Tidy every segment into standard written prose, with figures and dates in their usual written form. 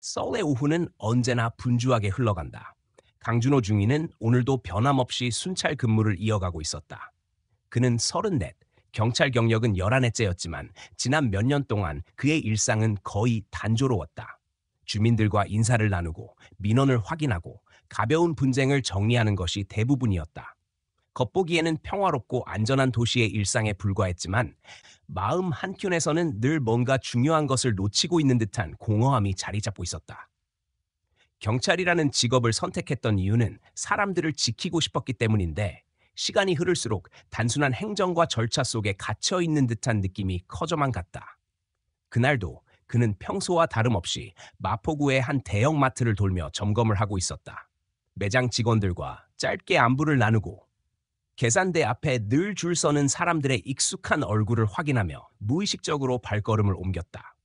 서울의 오후는 언제나 분주하게 흘러간다. 강준호 중위는 오늘도 변함없이 순찰 근무를 이어가고 있었다. 그는 34, 경찰 경력은 11회째였지만 지난 몇 년 동안 그의 일상은 거의 단조로웠다. 주민들과 인사를 나누고 민원을 확인하고 가벼운 분쟁을 정리하는 것이 대부분이었다. 겉보기에는 평화롭고 안전한 도시의 일상에 불과했지만 마음 한켠에서는 늘 뭔가 중요한 것을 놓치고 있는 듯한 공허함이 자리 잡고 있었다. 경찰이라는 직업을 선택했던 이유는 사람들을 지키고 싶었기 때문인데 시간이 흐를수록 단순한 행정과 절차 속에 갇혀 있는 듯한 느낌이 커져만 갔다. 그날도 그는 평소와 다름없이 마포구의 한 대형마트를 돌며 점검을 하고 있었다. 매장 직원들과 짧게 안부를 나누고 계산대 앞에 늘 줄 서는 사람들의 익숙한 얼굴을 확인하며 무의식적으로 발걸음을 옮겼다.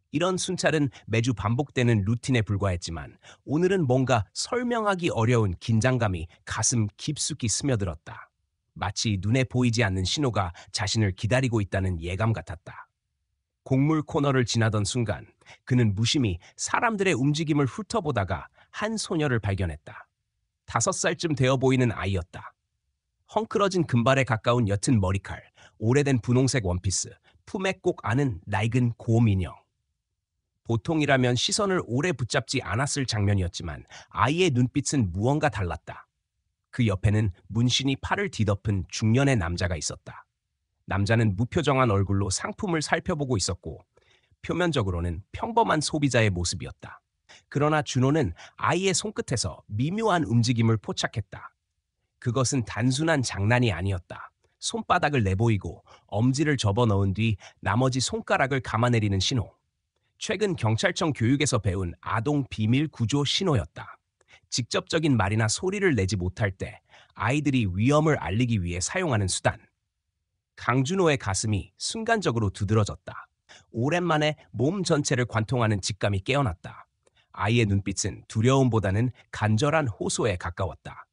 이런 순찰은 매주 반복되는 루틴에 불과했지만 오늘은 뭔가 설명하기 어려운 긴장감이 가슴 깊숙이 스며들었다. 마치 눈에 보이지 않는 신호가 자신을 기다리고 있다는 예감 같았다. 곡물 코너를 지나던 순간 그는 무심히 사람들의 움직임을 훑어보다가 한 소녀를 발견했다. 5살쯤 되어 보이는 아이였다. 헝클어진 금발에 가까운 옅은 머리칼, 오래된 분홍색 원피스, 품에 꼭 안은 낡은 곰인형. 보통이라면 시선을 오래 붙잡지 않았을 장면이었지만 아이의 눈빛은 무언가 달랐다. 그 옆에는 문신이 팔을 뒤덮은 중년의 남자가 있었다. 남자는 무표정한 얼굴로 상품을 살펴보고 있었고 표면적으로는 평범한 소비자의 모습이었다. 그러나 준호는 아이의 손끝에서 미묘한 움직임을 포착했다. 그것은 단순한 장난이 아니었다. 손바닥을 내보이고 엄지를 접어넣은 뒤 나머지 손가락을 감아내리는 신호. 최근 경찰청 교육에서 배운 아동 비밀 구조 신호였다. 직접적인 말이나 소리를 내지 못할 때 아이들이 위험을 알리기 위해 사용하는 수단. 강준호의 가슴이 순간적으로 두드러졌다. 오랜만에 몸 전체를 관통하는 직감이 깨어났다. 아이의 눈빛은 두려움보다는 간절한 호소에 가까웠다.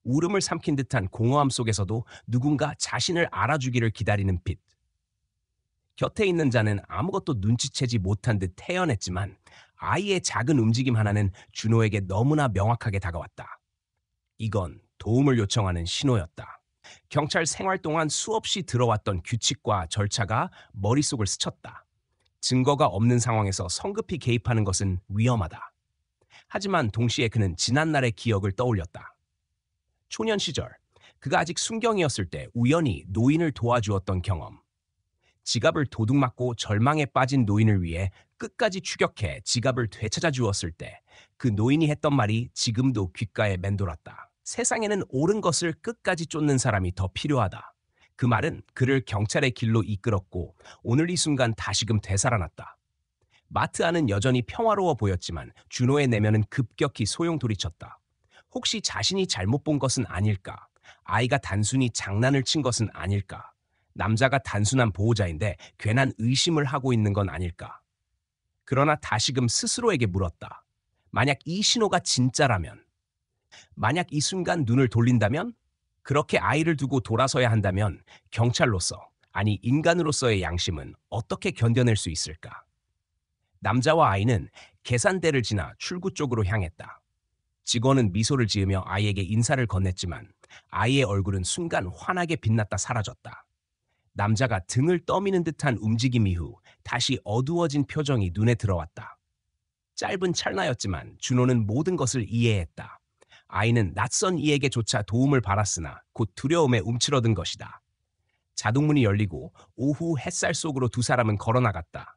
울음을 삼킨 듯한 공허함 속에서도 누군가 자신을 알아주기를 기다리는 빛. 곁에 있는 자는 아무것도 눈치채지 못한 듯 태연했지만 아이의 작은 움직임 하나는 준호에게 너무나 명확하게 다가왔다. 이건 도움을 요청하는 신호였다. 경찰 생활 동안 수없이 들어왔던 규칙과 절차가 머릿속을 스쳤다. 증거가 없는 상황에서 성급히 개입하는 것은 위험하다. 하지만 동시에 그는 지난날의 기억을 떠올렸다. 초년 시절, 그가 아직 순경이었을 때 우연히 노인을 도와주었던 경험. 지갑을 도둑맞고 절망에 빠진 노인을 위해 끝까지 추격해 지갑을 되찾아 주었을 때 그 노인이 했던 말이 지금도 귓가에 맴돌았다. 세상에는 옳은 것을 끝까지 쫓는 사람이 더 필요하다. 그 말은 그를 경찰의 길로 이끌었고 오늘 이 순간 다시금 되살아났다. 마트 안은 여전히 평화로워 보였지만 준호의 내면은 급격히 소용돌이쳤다. 혹시 자신이 잘못 본 것은 아닐까? 아이가 단순히 장난을 친 것은 아닐까? 남자가 단순한 보호자인데 괜한 의심을 하고 있는 건 아닐까? 그러나 다시금 스스로에게 물었다. 만약 이 신호가 진짜라면, 만약 이 순간 눈을 돌린다면, 그렇게 아이를 두고 돌아서야 한다면 경찰로서, 아니 인간으로서의 양심은 어떻게 견뎌낼 수 있을까? 남자와 아이는 계산대를 지나 출구 쪽으로 향했다. 직원은 미소를 지으며 아이에게 인사를 건넸지만 아이의 얼굴은 순간 환하게 빛났다 사라졌다. 남자가 등을 떠미는 듯한 움직임 이후 다시 어두워진 표정이 눈에 들어왔다. 짧은 찰나였지만 준호는 모든 것을 이해했다. 아이는 낯선 이에게조차 도움을 받았으나 곧 두려움에 움츠러든 것이다. 자동문이 열리고 오후 햇살 속으로 두 사람은 걸어나갔다.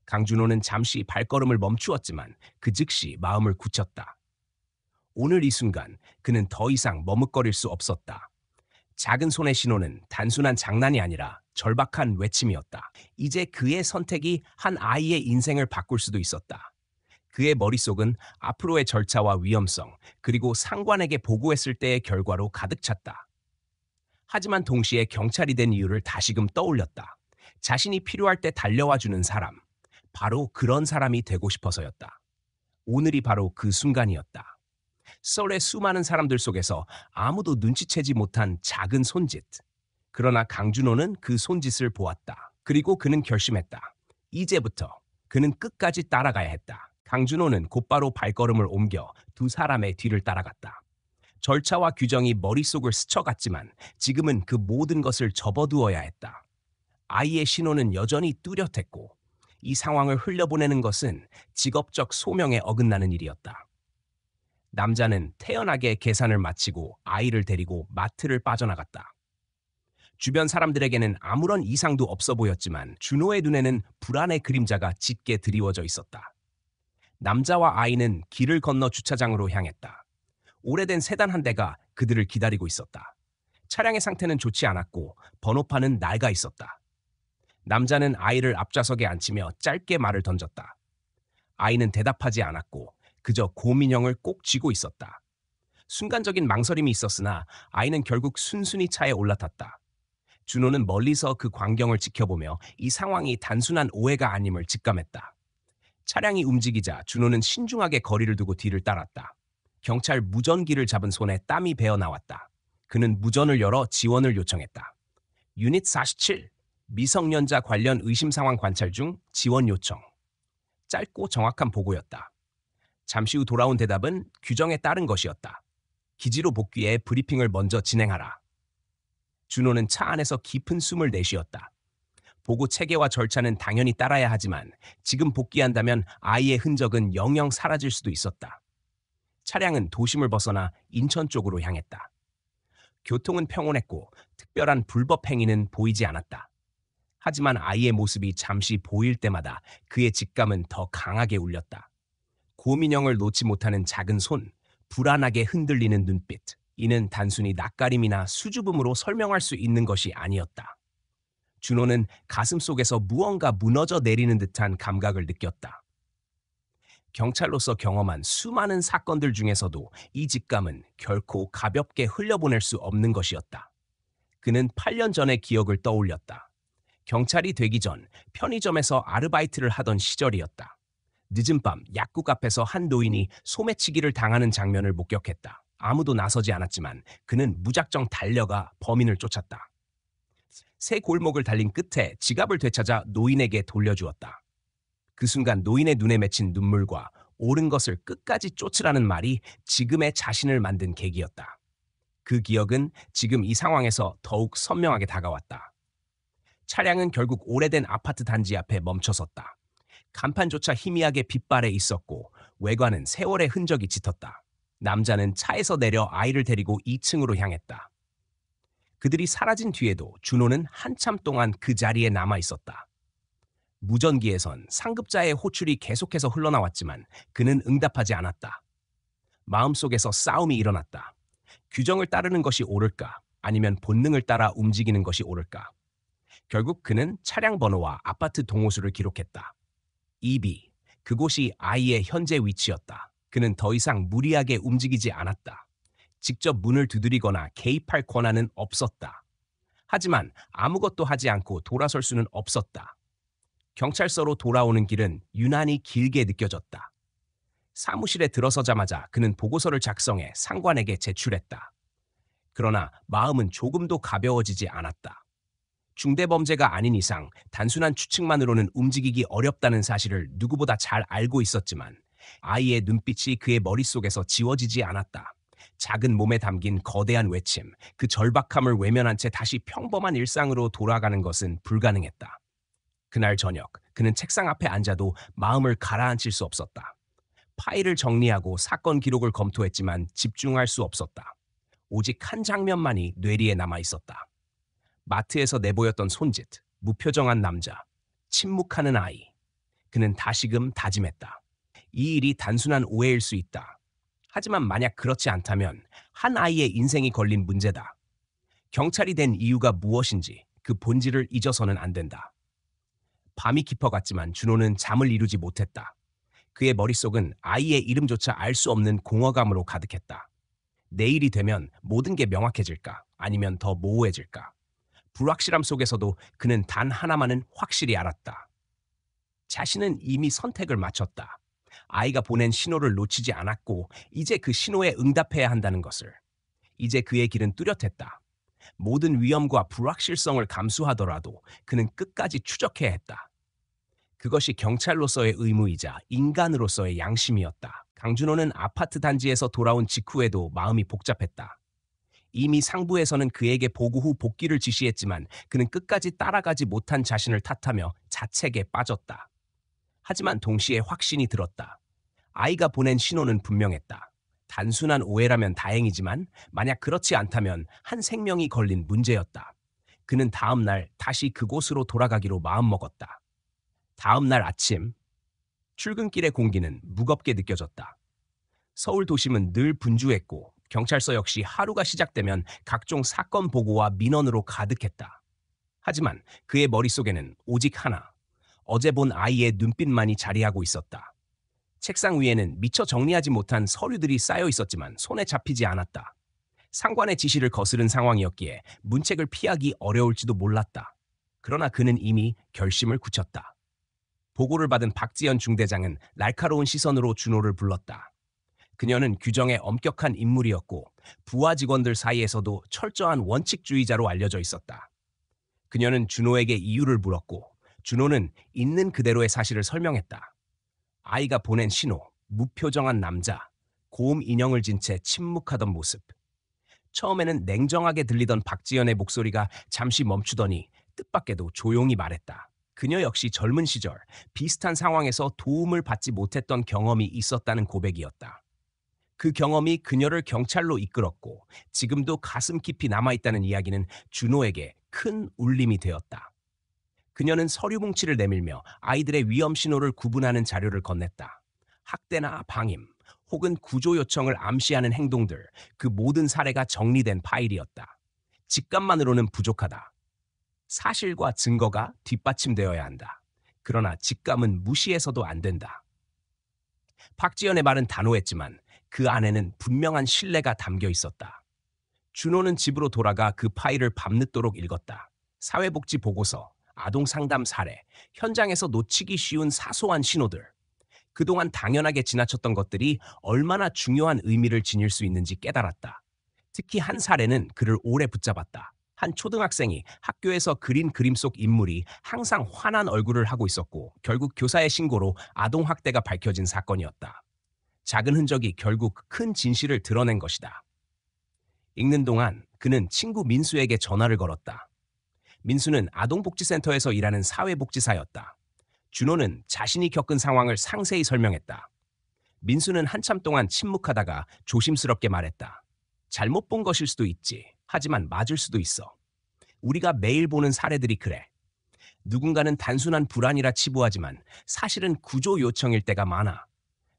강준호는 잠시 발걸음을 멈추었지만 그 즉시 마음을 굳혔다. 오늘 이 순간 그는 더 이상 머뭇거릴 수 없었다. 작은 손의 신호는 단순한 장난이 아니라 절박한 외침이었다. 이제 그의 선택이 한 아이의 인생을 바꿀 수도 있었다. 그의 머릿속은 앞으로의 절차와 위험성, 그리고 상관에게 보고했을 때의 결과로 가득 찼다. 하지만 동시에 경찰이 된 이유를 다시금 떠올렸다. 자신이 필요할 때 달려와주는 사람, 바로 그런 사람이 되고 싶어서였다. 오늘이 바로 그 순간이었다. 서울의 수많은 사람들 속에서 아무도 눈치채지 못한 작은 손짓. 그러나 강준호는 그 손짓을 보았다. 그리고 그는 결심했다. 이제부터 그는 끝까지 따라가야 했다. 강준호는 곧바로 발걸음을 옮겨 두 사람의 뒤를 따라갔다. 절차와 규정이 머릿속을 스쳐갔지만 지금은 그 모든 것을 접어두어야 했다. 아이의 신호는 여전히 뚜렷했고 이 상황을 흘려보내는 것은 직업적 소명에 어긋나는 일이었다. 남자는 태연하게 계산을 마치고 아이를 데리고 마트를 빠져나갔다. 주변 사람들에게는 아무런 이상도 없어 보였지만 준호의 눈에는 불안의 그림자가 짙게 드리워져 있었다. 남자와 아이는 길을 건너 주차장으로 향했다. 오래된 세단 한 대가 그들을 기다리고 있었다. 차량의 상태는 좋지 않았고 번호판은 낡아 있었다. 남자는 아이를 앞좌석에 앉히며 짧게 말을 던졌다. 아이는 대답하지 않았고 그저 고민형을 꼭 쥐고 있었다. 순간적인 망설임이 있었으나 아이는 결국 순순히 차에 올라탔다. 준호는 멀리서 그 광경을 지켜보며 이 상황이 단순한 오해가 아님을 직감했다. 차량이 움직이자 준호는 신중하게 거리를 두고 뒤를 따랐다. 경찰 무전기를 잡은 손에 땀이 배어 나왔다. 그는 무전을 열어 지원을 요청했다. 유닛 47, 미성년자 관련 의심 상황 관찰 중 지원 요청. 짧고 정확한 보고였다. 잠시 후 돌아온 대답은 규정에 따른 것이었다. 기지로 복귀해 브리핑을 먼저 진행하라. 준호는 차 안에서 깊은 숨을 내쉬었다. 보고 체계와 절차는 당연히 따라야 하지만 지금 복귀한다면 아이의 흔적은 영영 사라질 수도 있었다. 차량은 도심을 벗어나 인천 쪽으로 향했다. 교통은 평온했고 특별한 불법 행위는 보이지 않았다. 하지만 아이의 모습이 잠시 보일 때마다 그의 직감은 더 강하게 울렸다. 고민형을 놓지 못하는 작은 손, 불안하게 흔들리는 눈빛. 이는 단순히 낯가림이나 수줍음으로 설명할 수 있는 것이 아니었다. 준호는 가슴속에서 무언가 무너져 내리는 듯한 감각을 느꼈다. 경찰로서 경험한 수많은 사건들 중에서도 이 직감은 결코 가볍게 흘려보낼 수 없는 것이었다. 그는 8년 전의 기억을 떠올렸다. 경찰이 되기 전 편의점에서 아르바이트를 하던 시절이었다. 늦은 밤 약국 앞에서 한 노인이 소매치기를 당하는 장면을 목격했다. 아무도 나서지 않았지만 그는 무작정 달려가 범인을 쫓았다. 새 골목을 달린 끝에 지갑을 되찾아 노인에게 돌려주었다. 그 순간 노인의 눈에 맺힌 눈물과 옳은 것을 끝까지 쫓으라는 말이 지금의 자신을 만든 계기였다. 그 기억은 지금 이 상황에서 더욱 선명하게 다가왔다. 차량은 결국 오래된 아파트 단지 앞에 멈춰섰다. 간판조차 희미하게 빛발에 있었고 외관은 세월의 흔적이 짙었다. 남자는 차에서 내려 아이를 데리고 2층으로 향했다. 그들이 사라진 뒤에도 준호는 한참 동안 그 자리에 남아 있었다. 무전기에선 상급자의 호출이 계속해서 흘러나왔지만 그는 응답하지 않았다. 마음속에서 싸움이 일어났다. 규정을 따르는 것이 옳을까? 아니면 본능을 따라 움직이는 것이 옳을까? 결국 그는 차량 번호와 아파트 동호수를 기록했다. 2B, 그곳이 아이의 현재 위치였다. 그는 더 이상 무리하게 움직이지 않았다. 직접 문을 두드리거나 개입할 권한은 없었다. 하지만 아무것도 하지 않고 돌아설 수는 없었다. 경찰서로 돌아오는 길은 유난히 길게 느껴졌다. 사무실에 들어서자마자 그는 보고서를 작성해 상관에게 제출했다. 그러나 마음은 조금도 가벼워지지 않았다. 중대범죄가 아닌 이상 단순한 추측만으로는 움직이기 어렵다는 사실을 누구보다 잘 알고 있었지만 아이의 눈빛이 그의 머릿속에서 지워지지 않았다. 작은 몸에 담긴 거대한 외침, 그 절박함을 외면한 채 다시 평범한 일상으로 돌아가는 것은 불가능했다. 그날 저녁, 그는 책상 앞에 앉아도 마음을 가라앉힐 수 없었다. 파일을 정리하고 사건 기록을 검토했지만 집중할 수 없었다. 오직 한 장면만이 뇌리에 남아 있었다. 마트에서 내보였던 손짓, 무표정한 남자, 침묵하는 아이. 그는 다시금 다짐했다. 이 일이 단순한 오해일 수 있다. 하지만 만약 그렇지 않다면 한 아이의 인생이 걸린 문제다. 경찰이 된 이유가 무엇인지 그 본질을 잊어서는 안 된다. 밤이 깊어갔지만 준호는 잠을 이루지 못했다. 그의 머릿속은 아이의 이름조차 알 수 없는 공허감으로 가득했다. 내일이 되면 모든 게 명확해질까? 아니면 더 모호해질까? 불확실함 속에서도 그는 단 하나만은 확실히 알았다. 자신은 이미 선택을 마쳤다. 아이가 보낸 신호를 놓치지 않았고 이제 그 신호에 응답해야 한다는 것을. 이제 그의 길은 뚜렷했다. 모든 위험과 불확실성을 감수하더라도 그는 끝까지 추적해야 했다. 그것이 경찰로서의 의무이자 인간으로서의 양심이었다. 강준호는 아파트 단지에서 돌아온 직후에도 마음이 복잡했다. 이미 상부에서는 그에게 보고 후 복귀를 지시했지만 그는 끝까지 따라가지 못한 자신을 탓하며 자책에 빠졌다. 하지만 동시에 확신이 들었다. 아이가 보낸 신호는 분명했다. 단순한 오해라면 다행이지만 만약 그렇지 않다면 한 생명이 걸린 문제였다. 그는 다음 날 다시 그곳으로 돌아가기로 마음먹었다. 다음 날 아침, 출근길의 공기는 무겁게 느껴졌다. 서울 도심은 늘 분주했고 경찰서 역시 하루가 시작되면 각종 사건 보고와 민원으로 가득했다. 하지만 그의 머릿속에는 오직 하나, 어제 본 아이의 눈빛만이 자리하고 있었다. 책상 위에는 미처 정리하지 못한 서류들이 쌓여 있었지만 손에 잡히지 않았다. 상관의 지시를 거스른 상황이었기에 문책을 피하기 어려울지도 몰랐다. 그러나 그는 이미 결심을 굳혔다. 보고를 받은 박지연 중대장은 날카로운 시선으로 준호를 불렀다. 그녀는 규정에 엄격한 인물이었고 부하 직원들 사이에서도 철저한 원칙주의자로 알려져 있었다. 그녀는 준호에게 이유를 물었고 준호는 있는 그대로의 사실을 설명했다. 아이가 보낸 신호, 무표정한 남자, 고음 인형을 진 채 침묵하던 모습. 처음에는 냉정하게 들리던 박지연의 목소리가 잠시 멈추더니 뜻밖에도 조용히 말했다. 그녀 역시 젊은 시절 비슷한 상황에서 도움을 받지 못했던 경험이 있었다는 고백이었다. 그 경험이 그녀를 경찰로 이끌었고 지금도 가슴 깊이 남아있다는 이야기는 준호에게 큰 울림이 되었다. 그녀는 서류 뭉치를 내밀며 아이들의 위험 신호를 구분하는 자료를 건넸다. 학대나 방임 혹은 구조 요청을 암시하는 행동들, 그 모든 사례가 정리된 파일이었다. 직감만으로는 부족하다. 사실과 증거가 뒷받침되어야 한다. 그러나 직감은 무시해서도 안 된다. 박지연의 말은 단호했지만 그 안에는 분명한 신뢰가 담겨 있었다. 준호는 집으로 돌아가 그 파일을 밤늦도록 읽었다. 사회복지 보고서, 아동 상담 사례, 현장에서 놓치기 쉬운 사소한 신호들. 그동안 당연하게 지나쳤던 것들이 얼마나 중요한 의미를 지닐 수 있는지 깨달았다. 특히 한 사례는 그를 오래 붙잡았다. 한 초등학생이 학교에서 그린 그림 속 인물이 항상 화난 얼굴을 하고 있었고 결국 교사의 신고로 아동학대가 밝혀진 사건이었다. 작은 흔적이 결국 큰 진실을 드러낸 것이다. 읽는 동안 그는 친구 민수에게 전화를 걸었다. 민수는 아동복지센터에서 일하는 사회복지사였다. 준호는 자신이 겪은 상황을 상세히 설명했다. 민수는 한참 동안 침묵하다가 조심스럽게 말했다. 잘못 본 것일 수도 있지. 하지만 맞을 수도 있어. 우리가 매일 보는 사례들이 그래. 누군가는 단순한 불안이라 치부하지만 사실은 구조 요청일 때가 많아.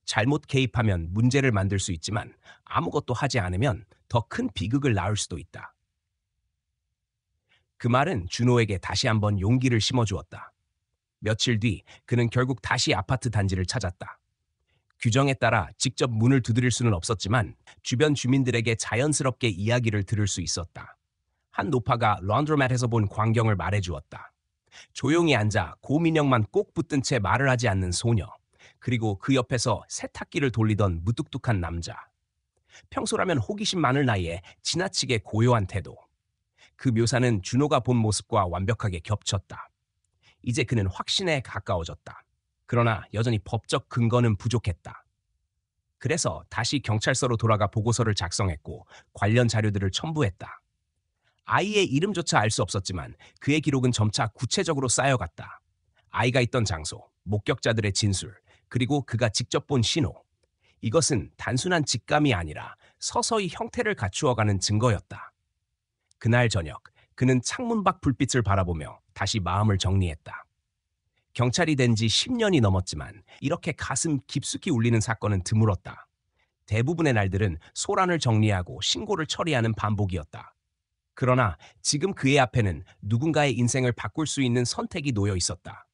잘못 개입하면 문제를 만들 수 있지만 아무것도 하지 않으면 더 큰 비극을 낳을 수도 있다. 그 말은 준호에게 다시 한번 용기를 심어주었다. 며칠 뒤 그는 결국 다시 아파트 단지를 찾았다. 규정에 따라 직접 문을 두드릴 수는 없었지만 주변 주민들에게 자연스럽게 이야기를 들을 수 있었다. 한 노파가 런드로맷에서 본 광경을 말해주었다. 조용히 앉아 고민형만 꼭 붙든 채 말을 하지 않는 소녀. 그리고 그 옆에서 세탁기를 돌리던 무뚝뚝한 남자. 평소라면 호기심 많을 나이에 지나치게 고요한 태도. 그 묘사는 준호가 본 모습과 완벽하게 겹쳤다. 이제 그는 확신에 가까워졌다. 그러나 여전히 법적 근거는 부족했다. 그래서 다시 경찰서로 돌아가 보고서를 작성했고 관련 자료들을 첨부했다. 아이의 이름조차 알 수 없었지만 그의 기록은 점차 구체적으로 쌓여갔다. 아이가 있던 장소, 목격자들의 진술, 그리고 그가 직접 본 신호. 이것은 단순한 직감이 아니라 서서히 형태를 갖추어가는 증거였다. 그날 저녁, 그는 창문 밖 불빛을 바라보며 다시 마음을 정리했다. 경찰이 된 지 10년이 넘었지만 이렇게 가슴 깊숙이 울리는 사건은 드물었다. 대부분의 날들은 소란을 정리하고 신고를 처리하는 반복이었다. 그러나 지금 그의 앞에는 누군가의 인생을 바꿀 수 있는 선택이 놓여 있었다.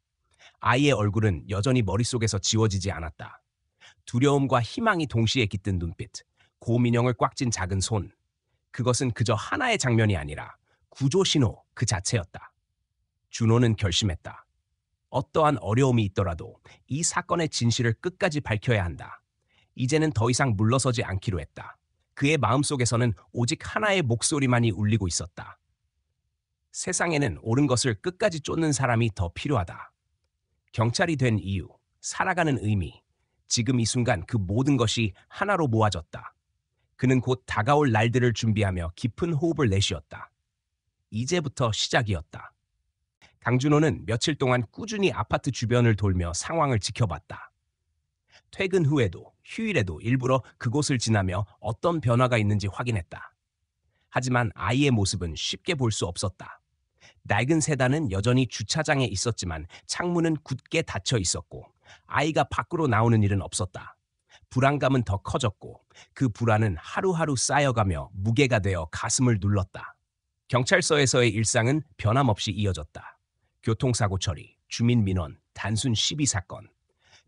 아이의 얼굴은 여전히 머릿속에서 지워지지 않았다. 두려움과 희망이 동시에 깃든 눈빛, 곰인형을 꽉 쥔 작은 손. 그것은 그저 하나의 장면이 아니라 구조 신호 그 자체였다. 준호는 결심했다. 어떠한 어려움이 있더라도 이 사건의 진실을 끝까지 밝혀야 한다. 이제는 더 이상 물러서지 않기로 했다. 그의 마음속에서는 오직 하나의 목소리만이 울리고 있었다. 세상에는 옳은 것을 끝까지 쫓는 사람이 더 필요하다. 경찰이 된 이유, 살아가는 의미, 지금 이 순간 그 모든 것이 하나로 모아졌다. 그는 곧 다가올 날들을 준비하며 깊은 호흡을 내쉬었다. 이제부터 시작이었다. 강준호는 며칠 동안 꾸준히 아파트 주변을 돌며 상황을 지켜봤다. 퇴근 후에도 휴일에도 일부러 그곳을 지나며 어떤 변화가 있는지 확인했다. 하지만 아이의 모습은 쉽게 볼 수 없었다. 낡은 세단은 여전히 주차장에 있었지만 창문은 굳게 닫혀 있었고 아이가 밖으로 나오는 일은 없었다. 불안감은 더 커졌고 그 불안은 하루하루 쌓여가며 무게가 되어 가슴을 눌렀다. 경찰서에서의 일상은 변함없이 이어졌다. 교통사고 처리, 주민 민원, 단순 시비 사건.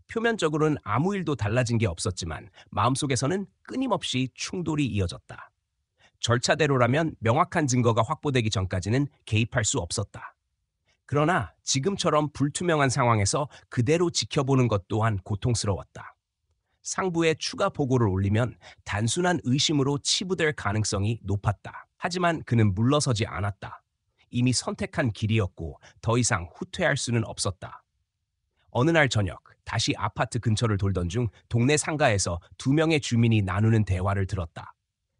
표면적으로는 아무 일도 달라진 게 없었지만 마음속에서는 끊임없이 충돌이 이어졌다. 절차대로라면 명확한 증거가 확보되기 전까지는 개입할 수 없었다. 그러나 지금처럼 불투명한 상황에서 그대로 지켜보는 것 또한 고통스러웠다. 상부에 추가 보고를 올리면 단순한 의심으로 치부될 가능성이 높았다. 하지만 그는 물러서지 않았다. 이미 선택한 길이었고 더 이상 후퇴할 수는 없었다. 어느 날 저녁 다시 아파트 근처를 돌던 중 동네 상가에서 두 명의 주민이 나누는 대화를 들었다.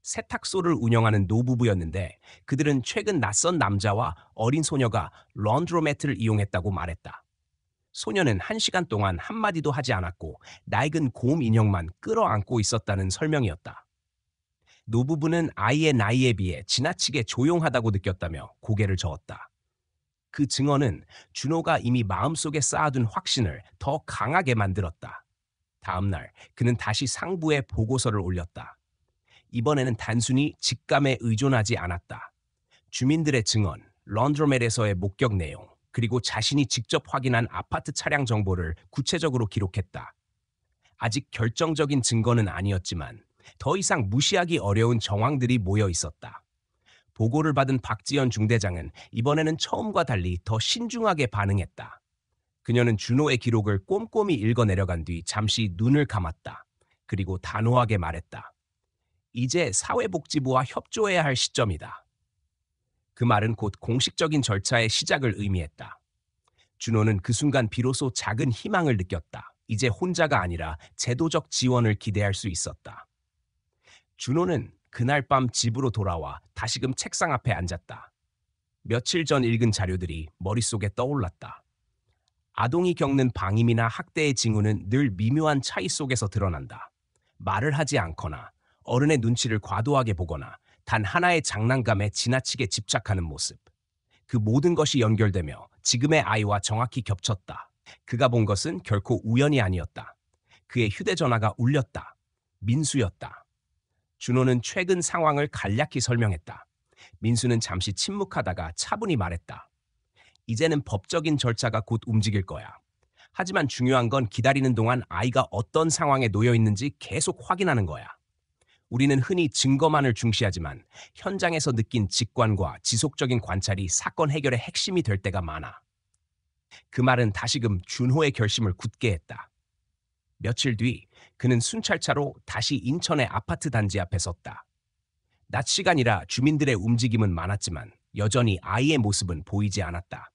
세탁소를 운영하는 노부부였는데 그들은 최근 낯선 남자와 어린 소녀가 런드로매트를 이용했다고 말했다. 소녀는 1시간 동안 한마디도 하지 않았고 낡은 곰 인형만 끌어안고 있었다는 설명이었다. 노부부는 아이의 나이에 비해 지나치게 조용하다고 느꼈다며 고개를 저었다. 그 증언은 준호가 이미 마음속에 쌓아둔 확신을 더 강하게 만들었다. 다음 날 그는 다시 상부에 보고서를 올렸다. 이번에는 단순히 직감에 의존하지 않았다. 주민들의 증언, 런드로멜에서의 목격 내용, 그리고 자신이 직접 확인한 아파트 차량 정보를 구체적으로 기록했다. 아직 결정적인 증거는 아니었지만 더 이상 무시하기 어려운 정황들이 모여 있었다. 보고를 받은 박지연 중대장은 이번에는 처음과 달리 더 신중하게 반응했다. 그녀는 준호의 기록을 꼼꼼히 읽어 내려간 뒤 잠시 눈을 감았다. 그리고 단호하게 말했다. 이제 사회복지부와 협조해야 할 시점이다. 그 말은 곧 공식적인 절차의 시작을 의미했다. 준호는 그 순간 비로소 작은 희망을 느꼈다. 이제 혼자가 아니라 제도적 지원을 기대할 수 있었다. 준호는 그날 밤 집으로 돌아와 다시금 책상 앞에 앉았다. 며칠 전 읽은 자료들이 머릿속에 떠올랐다. 아동이 겪는 방임이나 학대의 징후는 늘 미묘한 차이 속에서 드러난다. 말을 하지 않거나 어른의 눈치를 과도하게 보거나 단 하나의 장난감에 지나치게 집착하는 모습. 그 모든 것이 연결되며 지금의 아이와 정확히 겹쳤다. 그가 본 것은 결코 우연이 아니었다. 그의 휴대전화가 울렸다. 민수였다. 준호는 최근 상황을 간략히 설명했다. 민수는 잠시 침묵하다가 차분히 말했다. 이제는 법적인 절차가 곧 움직일 거야. 하지만 중요한 건 기다리는 동안 아이가 어떤 상황에 놓여 있는지 계속 확인하는 거야. 우리는 흔히 증거만을 중시하지만 현장에서 느낀 직관과 지속적인 관찰이 사건 해결의 핵심이 될 때가 많아. 그 말은 다시금 준호의 결심을 굳게 했다. 며칠 뒤 그는 순찰차로 다시 인천의 아파트 단지 앞에 섰다. 낮 시간이라 주민들의 움직임은 많았지만 여전히 아이의 모습은 보이지 않았다.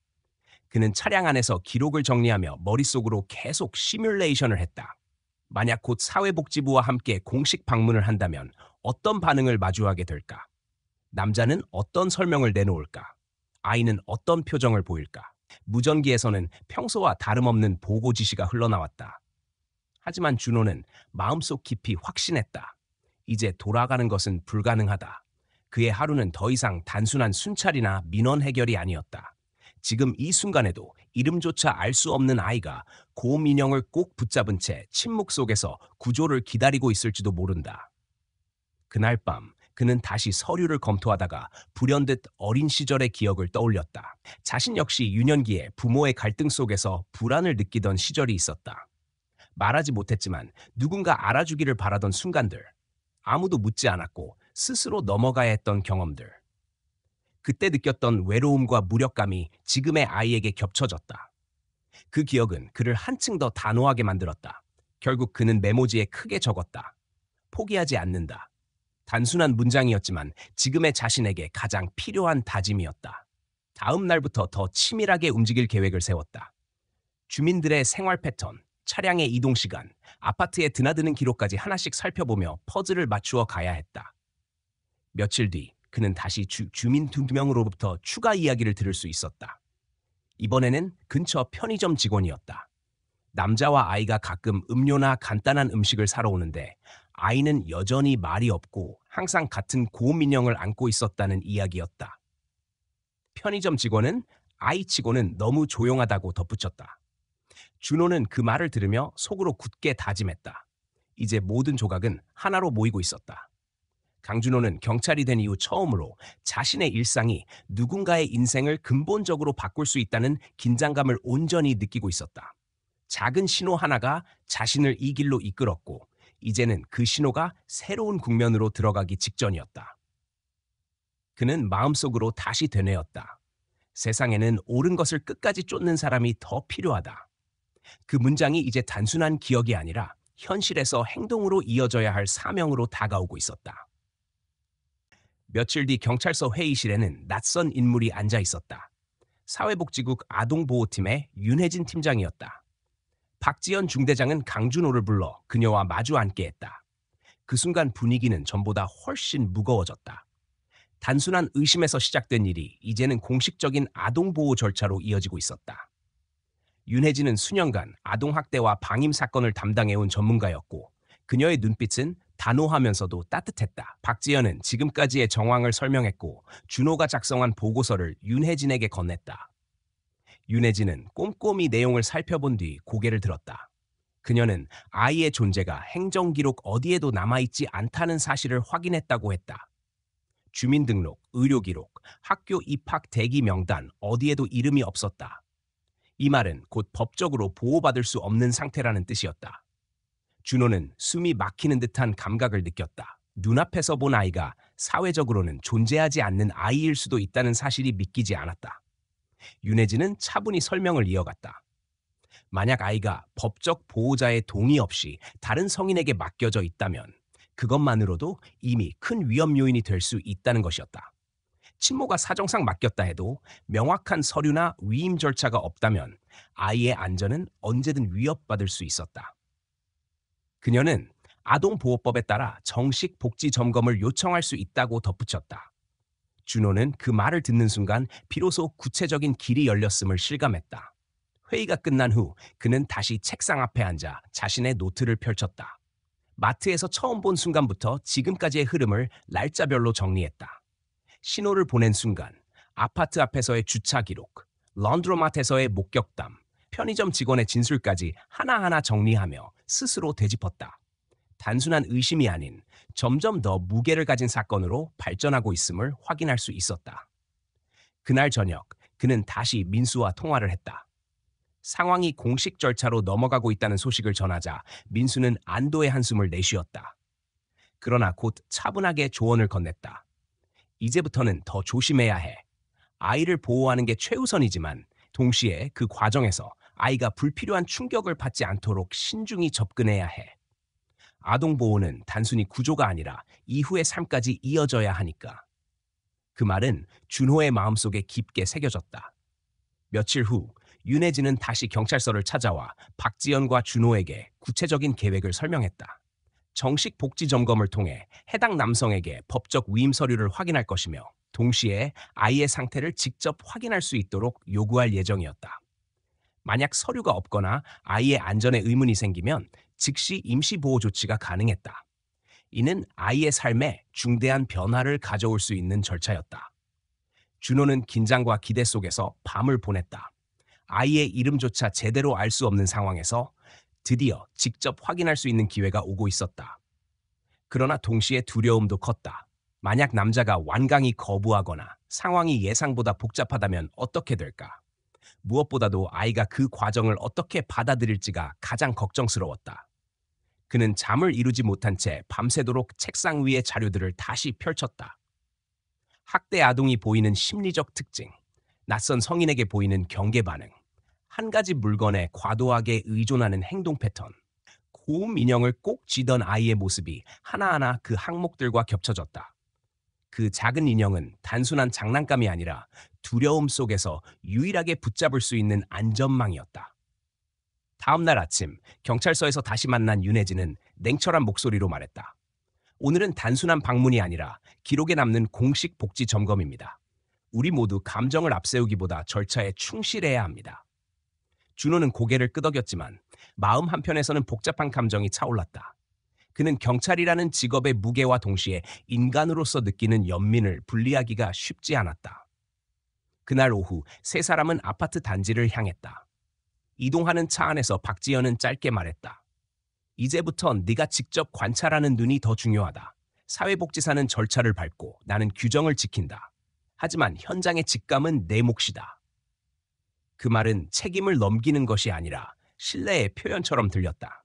그는 차량 안에서 기록을 정리하며 머릿속으로 계속 시뮬레이션을 했다. 만약 곧 사회복지부와 함께 공식 방문을 한다면 어떤 반응을 마주하게 될까? 남자는 어떤 설명을 내놓을까? 아이는 어떤 표정을 보일까? 무전기에서는 평소와 다름없는 보고 지시가 흘러나왔다. 하지만 준호는 마음속 깊이 확신했다. 이제 돌아가는 것은 불가능하다. 그의 하루는 더 이상 단순한 순찰이나 민원 해결이 아니었다. 지금 이 순간에도 이름조차 알 수 없는 아이가 곰 인형을 꼭 붙잡은 채 침묵 속에서 구조를 기다리고 있을지도 모른다. 그날 밤 그는 다시 서류를 검토하다가 불현듯 어린 시절의 기억을 떠올렸다. 자신 역시 유년기에 부모의 갈등 속에서 불안을 느끼던 시절이 있었다. 말하지 못했지만 누군가 알아주기를 바라던 순간들, 아무도 묻지 않았고 스스로 넘어가야 했던 경험들. 그때 느꼈던 외로움과 무력감이 지금의 아이에게 겹쳐졌다. 그 기억은 그를 한층 더 단호하게 만들었다. 결국 그는 메모지에 크게 적었다. 포기하지 않는다. 단순한 문장이었지만 지금의 자신에게 가장 필요한 다짐이었다. 다음 날부터 더 치밀하게 움직일 계획을 세웠다. 주민들의 생활 패턴, 차량의 이동 시간, 아파트에 드나드는 기록까지 하나씩 살펴보며 퍼즐을 맞추어 가야 했다. 며칠 뒤 그는 다시 주민 2명으로부터 추가 이야기를 들을 수 있었다. 이번에는 근처 편의점 직원이었다. 남자와 아이가 가끔 음료나 간단한 음식을 사러 오는데 아이는 여전히 말이 없고 항상 같은 고음 인형을 안고 있었다는 이야기였다. 편의점 직원은 아이치고는 너무 조용하다고 덧붙였다. 준호는 그 말을 들으며 속으로 굳게 다짐했다. 이제 모든 조각은 하나로 모이고 있었다. 강준호는 경찰이 된 이후 처음으로 자신의 일상이 누군가의 인생을 근본적으로 바꿀 수 있다는 긴장감을 온전히 느끼고 있었다. 작은 신호 하나가 자신을 이 길로 이끌었고 이제는 그 신호가 새로운 국면으로 들어가기 직전이었다. 그는 마음속으로 다시 되뇌었다. 세상에는 옳은 것을 끝까지 쫓는 사람이 더 필요하다. 그 문장이 이제 단순한 기억이 아니라 현실에서 행동으로 이어져야 할 사명으로 다가오고 있었다. 며칠 뒤 경찰서 회의실에는 낯선 인물이 앉아 있었다. 사회복지국 아동보호팀의 윤혜진 팀장이었다. 박지연 중대장은 강준호를 불러 그녀와 마주 앉게 했다. 그 순간 분위기는 전보다 훨씬 무거워졌다. 단순한 의심에서 시작된 일이 이제는 공식적인 아동보호 절차로 이어지고 있었다. 윤혜진은 수년간 아동학대와 방임 사건을 담당해온 전문가였고 그녀의 눈빛은 단호하면서도 따뜻했다. 박지연은 지금까지의 정황을 설명했고 준호가 작성한 보고서를 윤혜진에게 건넸다. 윤혜진은 꼼꼼히 내용을 살펴본 뒤 고개를 들었다. 그녀는 아이의 존재가 행정기록 어디에도 남아있지 않다는 사실을 확인했다고 했다. 주민등록, 의료기록, 학교 입학 대기 명단 어디에도 이름이 없었다. 이 말은 곧 법적으로 보호받을 수 없는 상태라는 뜻이었다. 준호는 숨이 막히는 듯한 감각을 느꼈다. 눈앞에서 본 아이가 사회적으로는 존재하지 않는 아이일 수도 있다는 사실이 믿기지 않았다. 윤혜진은 차분히 설명을 이어갔다. 만약 아이가 법적 보호자의 동의 없이 다른 성인에게 맡겨져 있다면 그것만으로도 이미 큰 위험 요인이 될 수 있다는 것이었다. 친모가 사정상 맡겼다 해도 명확한 서류나 위임 절차가 없다면 아이의 안전은 언제든 위협받을 수 있었다. 그녀는 아동보호법에 따라 정식 복지 점검을 요청할 수 있다고 덧붙였다. 준호는 그 말을 듣는 순간 비로소 구체적인 길이 열렸음을 실감했다. 회의가 끝난 후 그는 다시 책상 앞에 앉아 자신의 노트를 펼쳤다. 마트에서 처음 본 순간부터 지금까지의 흐름을 날짜별로 정리했다. 신호를 보낸 순간, 아파트 앞에서의 주차 기록, 런드로마트에서의 목격담, 편의점 직원의 진술까지 하나하나 정리하며 스스로 되짚었다. 단순한 의심이 아닌 점점 더 무게를 가진 사건으로 발전하고 있음을 확인할 수 있었다. 그날 저녁, 그는 다시 민수와 통화를 했다. 상황이 공식 절차로 넘어가고 있다는 소식을 전하자 민수는 안도의 한숨을 내쉬었다. 그러나 곧 차분하게 조언을 건넸다. 이제부터는 더 조심해야 해. 아이를 보호하는 게 최우선이지만 동시에 그 과정에서 아이가 불필요한 충격을 받지 않도록 신중히 접근해야 해. 아동보호는 단순히 구조가 아니라 이후의 삶까지 이어져야 하니까. 그 말은 준호의 마음속에 깊게 새겨졌다. 며칠 후 윤혜진은 다시 경찰서를 찾아와 박지연과 준호에게 구체적인 계획을 설명했다. 정식 복지 점검을 통해 해당 남성에게 법적 위임 서류를 확인할 것이며 동시에 아이의 상태를 직접 확인할 수 있도록 요구할 예정이었다. 만약 서류가 없거나 아이의 안전에 의문이 생기면 즉시 임시보호 조치가 가능했다. 이는 아이의 삶에 중대한 변화를 가져올 수 있는 절차였다. 준호는 긴장과 기대 속에서 밤을 보냈다. 아이의 이름조차 제대로 알 수 없는 상황에서 드디어 직접 확인할 수 있는 기회가 오고 있었다. 그러나 동시에 두려움도 컸다. 만약 남자가 완강히 거부하거나 상황이 예상보다 복잡하다면 어떻게 될까? 무엇보다도 아이가 그 과정을 어떻게 받아들일지가 가장 걱정스러웠다. 그는 잠을 이루지 못한 채 밤새도록 책상 위의 자료들을 다시 펼쳤다. 학대 아동이 보이는 심리적 특징, 낯선 성인에게 보이는 경계 반응, 한 가지 물건에 과도하게 의존하는 행동 패턴, 고음 인형을 꼭 쥐던 아이의 모습이 하나하나 그 항목들과 겹쳐졌다. 그 작은 인형은 단순한 장난감이 아니라 두려움 속에서 유일하게 붙잡을 수 있는 안전망이었다. 다음 날 아침 경찰서에서 다시 만난 윤혜진은 냉철한 목소리로 말했다. 오늘은 단순한 방문이 아니라 기록에 남는 공식 복지 점검입니다. 우리 모두 감정을 앞세우기보다 절차에 충실해야 합니다. 준호는 고개를 끄덕였지만 마음 한편에서는 복잡한 감정이 차올랐다. 그는 경찰이라는 직업의 무게와 동시에 인간으로서 느끼는 연민을 분리하기가 쉽지 않았다. 그날 오후 세 사람은 아파트 단지를 향했다. 이동하는 차 안에서 박지연은 짧게 말했다. 이제부턴 네가 직접 관찰하는 눈이 더 중요하다. 사회복지사는 절차를 밟고 나는 규정을 지킨다. 하지만 현장의 직감은 내 몫이다. 그 말은 책임을 넘기는 것이 아니라 신뢰의 표현처럼 들렸다.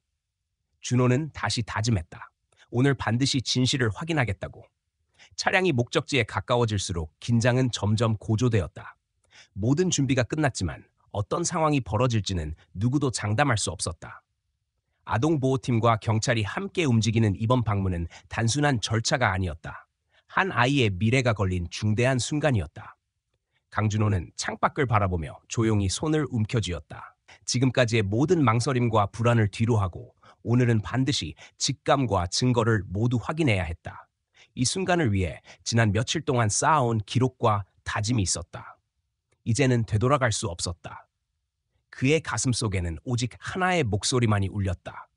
준호는 다시 다짐했다. 오늘 반드시 진실을 확인하겠다고. 차량이 목적지에 가까워질수록 긴장은 점점 고조되었다. 모든 준비가 끝났지만 어떤 상황이 벌어질지는 누구도 장담할 수 없었다. 아동보호팀과 경찰이 함께 움직이는 이번 방문은 단순한 절차가 아니었다. 한 아이의 미래가 걸린 중대한 순간이었다. 강준호는 창밖을 바라보며 조용히 손을 움켜쥐었다. 지금까지의 모든 망설임과 불안을 뒤로하고 오늘은 반드시 직감과 증거를 모두 확인해야 했다. 이 순간을 위해 지난 며칠 동안 쌓아온 기록과 다짐이 있었다. 이제는 되돌아갈 수 없었다. 그의 가슴 속에는 오직 하나의 목소리만이 울렸다.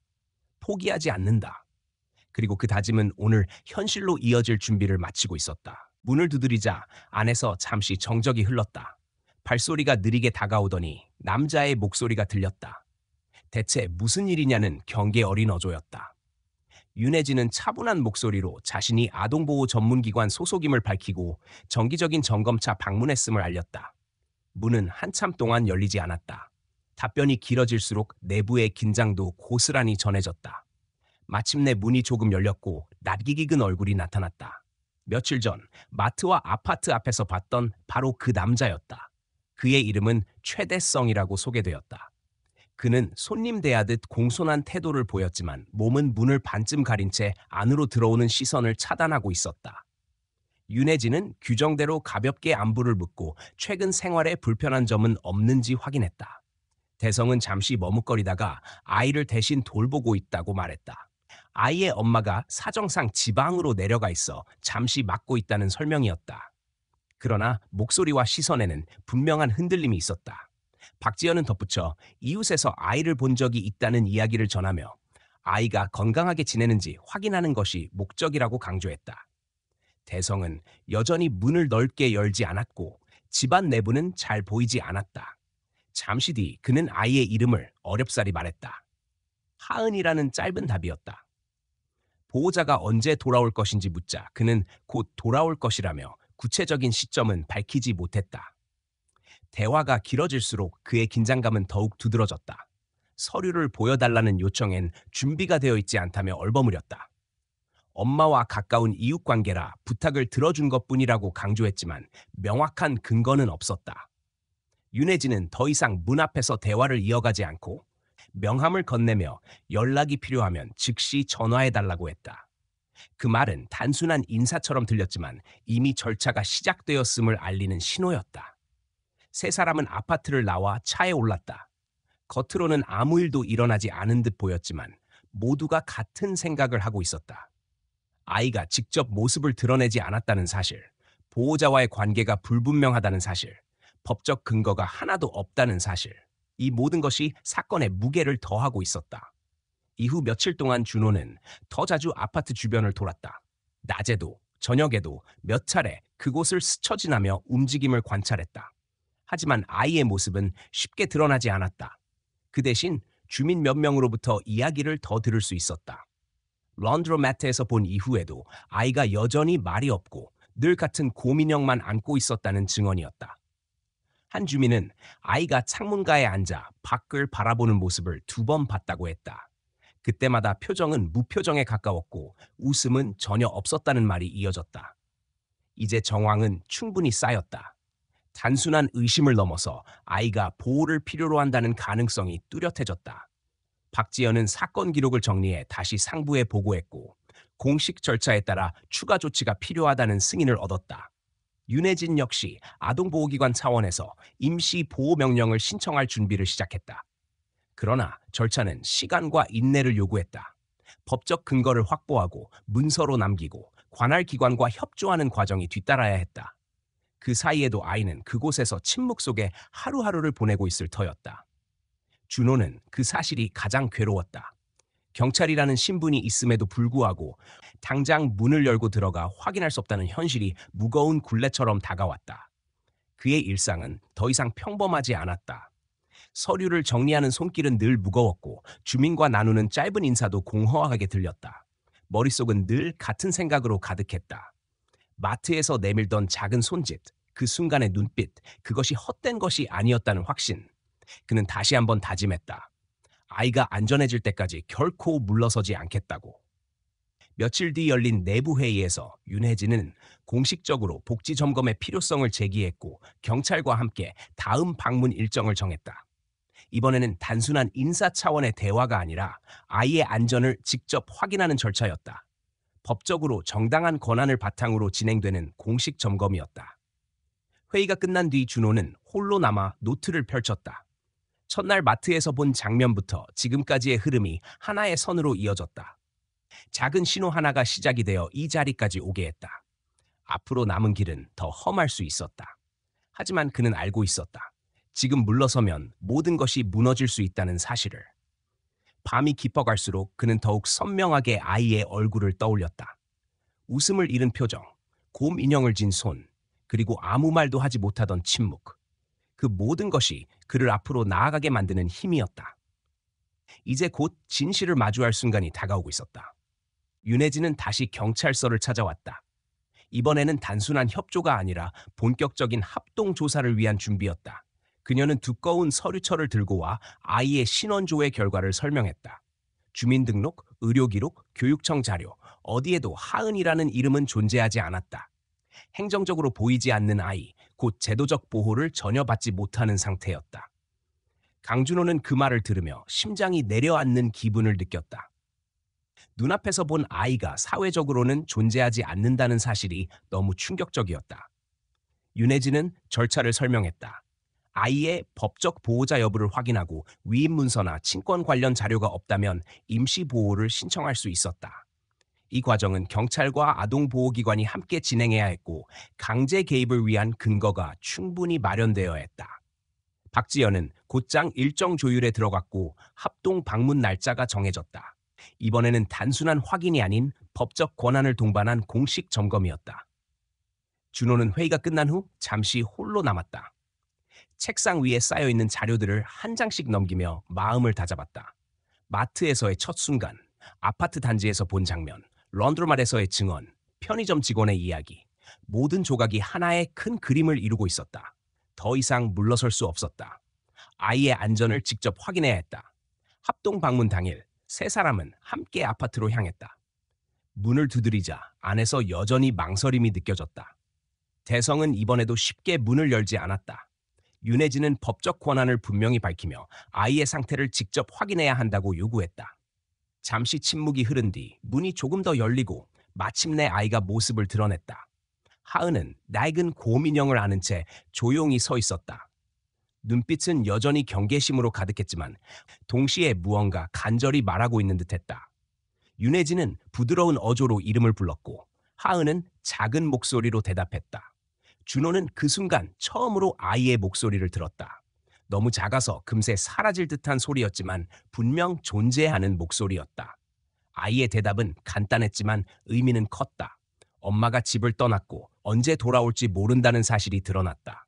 포기하지 않는다. 그리고 그 다짐은 오늘 현실로 이어질 준비를 마치고 있었다. 문을 두드리자 안에서 잠시 정적이 흘렀다. 발소리가 느리게 다가오더니 남자의 목소리가 들렸다. 대체 무슨 일이냐는 경계 어린 어조였다. 윤혜진은 차분한 목소리로 자신이 아동보호 전문기관 소속임을 밝히고 정기적인 점검차 방문했음을 알렸다. 문은 한참 동안 열리지 않았다. 답변이 길어질수록 내부의 긴장도 고스란히 전해졌다. 마침내 문이 조금 열렸고 낯익이 근 얼굴이 나타났다. 며칠 전 마트와 아파트 앞에서 봤던 바로 그 남자였다. 그의 이름은 최대성이라고 소개되었다. 그는 손님 대하듯 공손한 태도를 보였지만 몸은 문을 반쯤 가린 채 안으로 들어오는 시선을 차단하고 있었다. 윤혜진은 규정대로 가볍게 안부를 묻고 최근 생활에 불편한 점은 없는지 확인했다. 대성은 잠시 머뭇거리다가 아이를 대신 돌보고 있다고 말했다. 아이의 엄마가 사정상 지방으로 내려가 있어 잠시 맡고 있다는 설명이었다. 그러나 목소리와 시선에는 분명한 흔들림이 있었다. 박지연은 덧붙여 이웃에서 아이를 본 적이 있다는 이야기를 전하며 아이가 건강하게 지내는지 확인하는 것이 목적이라고 강조했다. 대성은 여전히 문을 넓게 열지 않았고 집안 내부는 잘 보이지 않았다. 잠시 뒤 그는 아이의 이름을 어렵사리 말했다. 하은이라는 짧은 답이었다. 보호자가 언제 돌아올 것인지 묻자 그는 곧 돌아올 것이라며 구체적인 시점은 밝히지 못했다. 대화가 길어질수록 그의 긴장감은 더욱 두드러졌다. 서류를 보여달라는 요청엔 준비가 되어 있지 않다며 얼버무렸다. 엄마와 가까운 이웃관계라 부탁을 들어준 것뿐이라고 강조했지만 명확한 근거는 없었다. 윤혜진은 더 이상 문 앞에서 대화를 이어가지 않고 명함을 건네며 연락이 필요하면 즉시 전화해달라고 했다. 그 말은 단순한 인사처럼 들렸지만 이미 절차가 시작되었음을 알리는 신호였다. 세 사람은 아파트를 나와 차에 올랐다. 겉으로는 아무 일도 일어나지 않은 듯 보였지만 모두가 같은 생각을 하고 있었다. 아이가 직접 모습을 드러내지 않았다는 사실, 보호자와의 관계가 불분명하다는 사실, 법적 근거가 하나도 없다는 사실, 이 모든 것이 사건의 무게를 더하고 있었다. 이후 며칠 동안 준호는 더 자주 아파트 주변을 돌았다. 낮에도 저녁에도 몇 차례 그곳을 스쳐 지나며 움직임을 관찰했다. 하지만 아이의 모습은 쉽게 드러나지 않았다. 그 대신 주민 몇 명으로부터 이야기를 더 들을 수 있었다. 런드로매트에서 본 이후에도 아이가 여전히 말이 없고 늘 같은 곰인형만 안고 있었다는 증언이었다. 한 주민은 아이가 창문가에 앉아 밖을 바라보는 모습을 2번 봤다고 했다. 그때마다 표정은 무표정에 가까웠고 웃음은 전혀 없었다는 말이 이어졌다. 이제 정황은 충분히 쌓였다. 단순한 의심을 넘어서 아이가 보호를 필요로 한다는 가능성이 뚜렷해졌다. 박지연은 사건 기록을 정리해 다시 상부에 보고했고 공식 절차에 따라 추가 조치가 필요하다는 승인을 얻었다. 윤혜진 역시 아동보호기관 차원에서 임시 보호명령을 신청할 준비를 시작했다. 그러나 절차는 시간과 인내를 요구했다. 법적 근거를 확보하고 문서로 남기고 관할 기관과 협조하는 과정이 뒤따라야 했다. 그 사이에도 아이는 그곳에서 침묵 속에 하루하루를 보내고 있을 터였다. 준호는 그 사실이 가장 괴로웠다. 경찰이라는 신분이 있음에도 불구하고 당장 문을 열고 들어가 확인할 수 없다는 현실이 무거운 굴레처럼 다가왔다. 그의 일상은 더 이상 평범하지 않았다. 서류를 정리하는 손길은 늘 무거웠고 주민과 나누는 짧은 인사도 공허하게 들렸다. 머릿속은 늘 같은 생각으로 가득했다. 마트에서 내밀던 작은 손짓, 그 순간의 눈빛, 그것이 헛된 것이 아니었다는 확신. 그는 다시 한번 다짐했다. 아이가 안전해질 때까지 결코 물러서지 않겠다고. 며칠 뒤 열린 내부 회의에서 윤혜진은 공식적으로 복지 점검의 필요성을 제기했고 경찰과 함께 다음 방문 일정을 정했다. 이번에는 단순한 인사 차원의 대화가 아니라 아이의 안전을 직접 확인하는 절차였다. 법적으로 정당한 권한을 바탕으로 진행되는 공식 점검이었다. 회의가 끝난 뒤 준호는 홀로 남아 노트를 펼쳤다. 첫날 마트에서 본 장면부터 지금까지의 흐름이 하나의 선으로 이어졌다. 작은 신호 하나가 시작이 되어 이 자리까지 오게 했다. 앞으로 남은 길은 더 험할 수 있었다. 하지만 그는 알고 있었다. 지금 물러서면 모든 것이 무너질 수 있다는 사실을. 밤이 깊어갈수록 그는 더욱 선명하게 아이의 얼굴을 떠올렸다. 웃음을 잃은 표정, 곰 인형을 진 손, 그리고 아무 말도 하지 못하던 침묵. 그 모든 것이 그를 앞으로 나아가게 만드는 힘이었다. 이제 곧 진실을 마주할 순간이 다가오고 있었다. 윤혜진은 다시 경찰서를 찾아왔다. 이번에는 단순한 협조가 아니라 본격적인 합동 조사를 위한 준비였다. 그녀는 두꺼운 서류철을 들고 와 아이의 신원조회 결과를 설명했다. 주민등록, 의료기록, 교육청 자료, 어디에도 하은이라는 이름은 존재하지 않았다. 행정적으로 보이지 않는 아이, 곧 제도적 보호를 전혀 받지 못하는 상태였다. 강준호는 그 말을 들으며 심장이 내려앉는 기분을 느꼈다. 눈앞에서 본 아이가 사회적으로는 존재하지 않는다는 사실이 너무 충격적이었다. 윤혜진은 절차를 설명했다. 아이의 법적 보호자 여부를 확인하고 위임 문서나 친권 관련 자료가 없다면 임시 보호를 신청할 수 있었다. 이 과정은 경찰과 아동보호기관이 함께 진행해야 했고 강제 개입을 위한 근거가 충분히 마련되어야 했다. 박지연은 곧장 일정 조율에 들어갔고 합동 방문 날짜가 정해졌다. 이번에는 단순한 확인이 아닌 법적 권한을 동반한 공식 점검이었다. 준호는 회의가 끝난 후 잠시 홀로 남았다. 책상 위에 쌓여있는 자료들을 한 장씩 넘기며 마음을 다잡았다. 마트에서의 첫 순간, 아파트 단지에서 본 장면, 런드로말에서의 증언, 편의점 직원의 이야기, 모든 조각이 하나의 큰 그림을 이루고 있었다. 더 이상 물러설 수 없었다. 아이의 안전을 직접 확인해야 했다. 합동 방문 당일, 세 사람은 함께 아파트로 향했다. 문을 두드리자 안에서 여전히 망설임이 느껴졌다. 대성은 이번에도 쉽게 문을 열지 않았다. 윤혜진은 법적 권한을 분명히 밝히며 아이의 상태를 직접 확인해야 한다고 요구했다. 잠시 침묵이 흐른 뒤 문이 조금 더 열리고 마침내 아이가 모습을 드러냈다. 하은은 낡은 곰 인형을 안은 채 조용히 서 있었다. 눈빛은 여전히 경계심으로 가득했지만 동시에 무언가 간절히 말하고 있는 듯했다. 윤혜진은 부드러운 어조로 이름을 불렀고 하은은 작은 목소리로 대답했다. 준호는 그 순간 처음으로 아이의 목소리를 들었다. 너무 작아서 금세 사라질 듯한 소리였지만 분명 존재하는 목소리였다. 아이의 대답은 간단했지만 의미는 컸다. 엄마가 집을 떠났고 언제 돌아올지 모른다는 사실이 드러났다.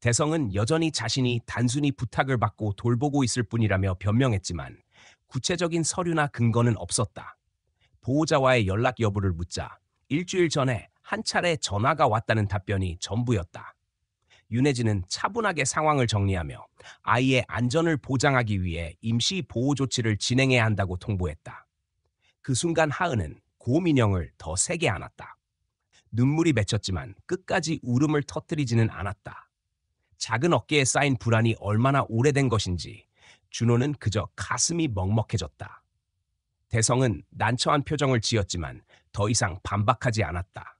대성은 여전히 자신이 단순히 부탁을 받고 돌보고 있을 뿐이라며 변명했지만 구체적인 서류나 근거는 없었다. 보호자와의 연락 여부를 묻자 일주일 전에 한 차례 전화가 왔다는 답변이 전부였다. 윤혜진은 차분하게 상황을 정리하며 아이의 안전을 보장하기 위해 임시 보호 조치를 진행해야 한다고 통보했다. 그 순간 하은은 곰 인형을 더 세게 안았다. 눈물이 맺혔지만 끝까지 울음을 터뜨리지는 않았다. 작은 어깨에 쌓인 불안이 얼마나 오래된 것인지 준호는 그저 가슴이 먹먹해졌다. 대성은 난처한 표정을 지었지만 더 이상 반박하지 않았다.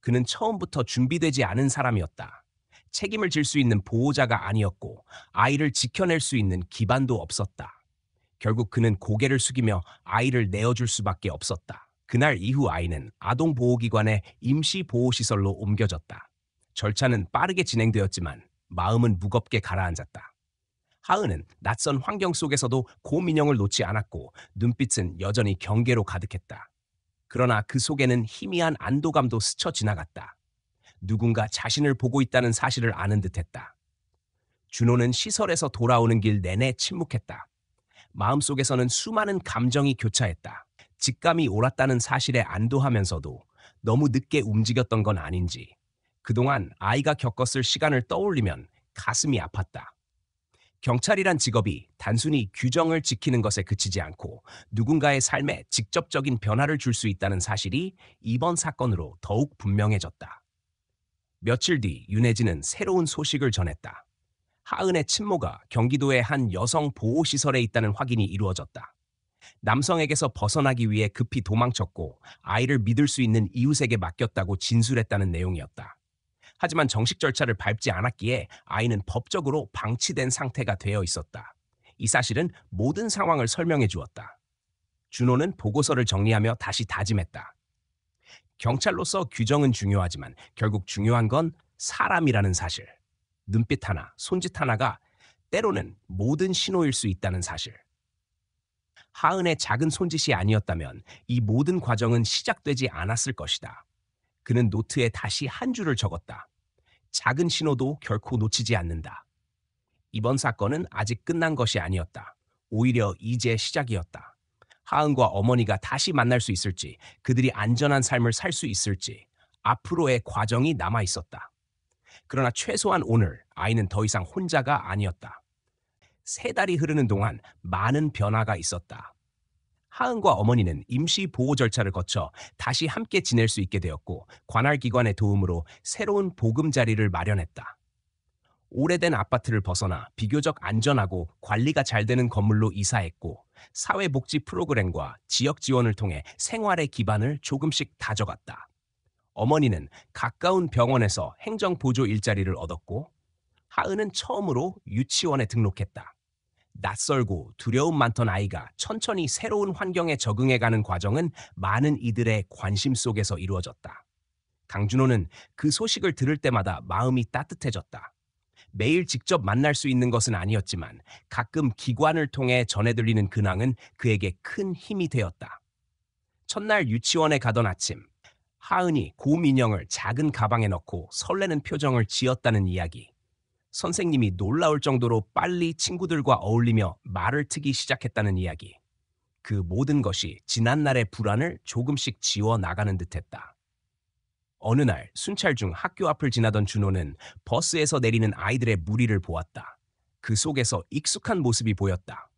그는 처음부터 준비되지 않은 사람이었다. 책임을 질 수 있는 보호자가 아니었고 아이를 지켜낼 수 있는 기반도 없었다. 결국 그는 고개를 숙이며 아이를 내어줄 수밖에 없었다. 그날 이후 아이는 아동보호기관의 임시보호시설로 옮겨졌다. 절차는 빠르게 진행되었지만 마음은 무겁게 가라앉았다. 하은은 낯선 환경 속에서도 고민영을 놓지 않았고 눈빛은 여전히 경계로 가득했다. 그러나 그 속에는 희미한 안도감도 스쳐 지나갔다. 누군가 자신을 보고 있다는 사실을 아는 듯했다. 준호는 시설에서 돌아오는 길 내내 침묵했다. 마음속에서는 수많은 감정이 교차했다. 직감이 옳았다는 사실에 안도하면서도 너무 늦게 움직였던 건 아닌지, 그동안 아이가 겪었을 시간을 떠올리면 가슴이 아팠다. 경찰이란 직업이 단순히 규정을 지키는 것에 그치지 않고 누군가의 삶에 직접적인 변화를 줄 수 있다는 사실이 이번 사건으로 더욱 분명해졌다. 며칠 뒤 윤혜진은 새로운 소식을 전했다. 하은의 친모가 경기도의 한 여성 보호시설에 있다는 확인이 이루어졌다. 남성에게서 벗어나기 위해 급히 도망쳤고 아이를 믿을 수 있는 이웃에게 맡겼다고 진술했다는 내용이었다. 하지만 정식 절차를 밟지 않았기에 아이는 법적으로 방치된 상태가 되어 있었다. 이 사실은 모든 상황을 설명해 주었다. 준호는 보고서를 정리하며 다시 다짐했다. 경찰로서 규정은 중요하지만 결국 중요한 건 사람이라는 사실. 눈빛 하나, 손짓 하나가 때로는 모든 신호일 수 있다는 사실. 하은의 작은 손짓이 아니었다면 이 모든 과정은 시작되지 않았을 것이다. 그는 노트에 다시 한 줄을 적었다. 작은 신호도 결코 놓치지 않는다. 이번 사건은 아직 끝난 것이 아니었다. 오히려 이제 시작이었다. 하은과 어머니가 다시 만날 수 있을지, 그들이 안전한 삶을 살 수 있을지, 앞으로의 과정이 남아 있었다. 그러나 최소한 오늘 아이는 더 이상 혼자가 아니었다. 3달이 흐르는 동안 많은 변화가 있었다. 하은과 어머니는 임시 보호 절차를 거쳐 다시 함께 지낼 수 있게 되었고 관할 기관의 도움으로 새로운 보금자리를 마련했다. 오래된 아파트를 벗어나 비교적 안전하고 관리가 잘 되는 건물로 이사했고 사회복지 프로그램과 지역 지원을 통해 생활의 기반을 조금씩 다져갔다. 어머니는 가까운 병원에서 행정보조 일자리를 얻었고 하은은 처음으로 유치원에 등록했다. 낯설고 두려움 많던 아이가 천천히 새로운 환경에 적응해가는 과정은 많은 이들의 관심 속에서 이루어졌다. 강준호는 그 소식을 들을 때마다 마음이 따뜻해졌다. 매일 직접 만날 수 있는 것은 아니었지만 가끔 기관을 통해 전해 들리는 근황은 그에게 큰 힘이 되었다. 첫날 유치원에 가던 아침, 하은이 고민영을 작은 가방에 넣고 설레는 표정을 지었다는 이야기. 선생님이 놀라울 정도로 빨리 친구들과 어울리며 말을 트기 시작했다는 이야기. 그 모든 것이 지난날의 불안을 조금씩 지워 나가는 듯했다. 어느 날 순찰 중 학교 앞을 지나던 준호는 버스에서 내리는 아이들의 무리를 보았다. 그 속에서 익숙한 모습이 보였다.